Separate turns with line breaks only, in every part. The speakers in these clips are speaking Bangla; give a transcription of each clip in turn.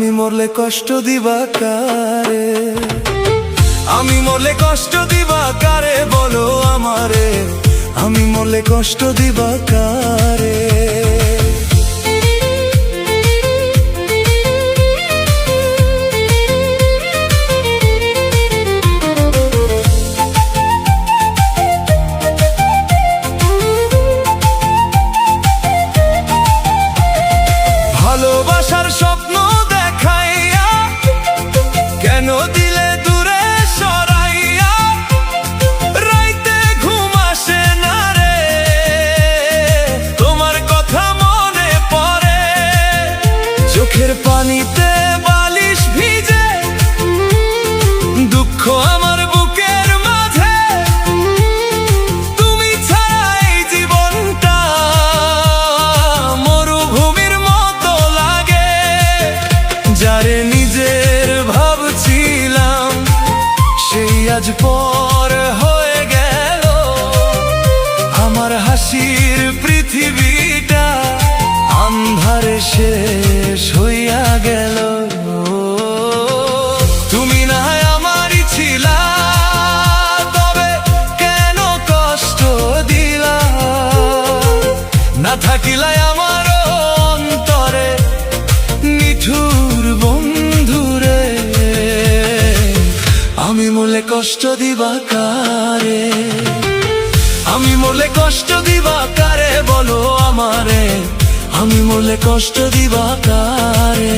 আমি মরলে কষ্ট দিবা কারে? আমি মরলে কষ্ট দিবা কারে বলো আমারে? আমি মরলে কষ্ট দিবা কারে? ভালোবাসার স্বপ্ন দেখাইয়া কেন দিলে দূরে সরাইয়া? রাইতে ঘুম আসে না রে, তোমার কথা মনে পড়ে। চোখের পানিতে বালিশ ভিজে, দুঃখ আমার বুকের মাঝে। তুমি ছাড়া এই জীবনটা মরুভূমির মতো লাগে। যারে নিজের ভাবছিলাম সেই আজ পর হয়ে গেল। আমার হাসির পৃথিবীটা আন্ধারে শেষ হইয়া গেল। তুমি না হয় আমারই ছিলা, তবে কেন কষ্ট দিলা? না থাকিলাই আমার অন্তরে নিঠুর বন্ধুরে। আমি মরলে কষ্ট দিবা কারে? আমি মরলে কষ্ট দিবা কারে বলো আমারে? আমি মরলে কষ্ট দিবা কারে?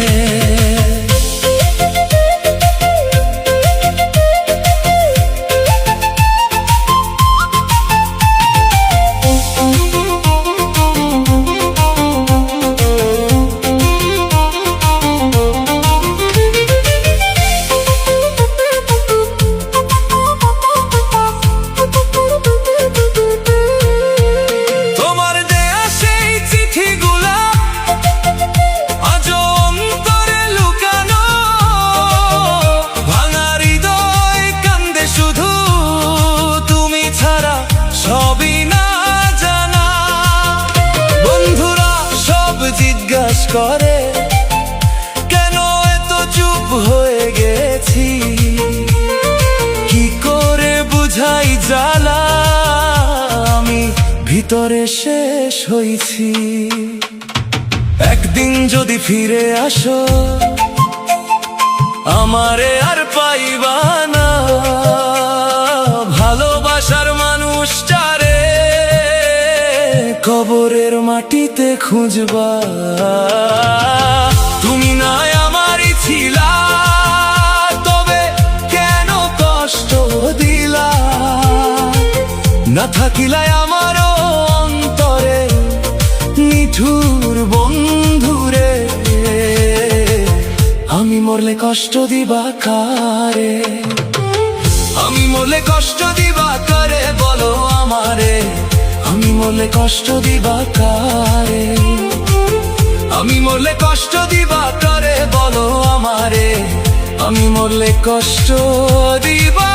করে কেন এত চুপ হয়ে গেছি? কি করে বুঝাই জ্বালা আমি ভিতরে শেষ হইছি? একদিন যদি ফিরে আসো আমারে আর পাইবা না। ভালোবাসার মানুষটারে কবরের মাটিতে খুঁজবা। তুমি নাই আমারই ছিলা, তবে কেন কষ্ট দিলা? না থাকিলাই আমার অন্তরে নিঠুর বন্ধুরে। আমি মরলে কষ্ট দিবা কারে? আমি মরলে কষ্ট দিবা কারে বলো আমারে? আমি মরলে কষ্ট দিবা কারে? আমি মরলে কষ্ট দিবা কারে বলো আমারে? আমি মরলে কষ্ট দিবা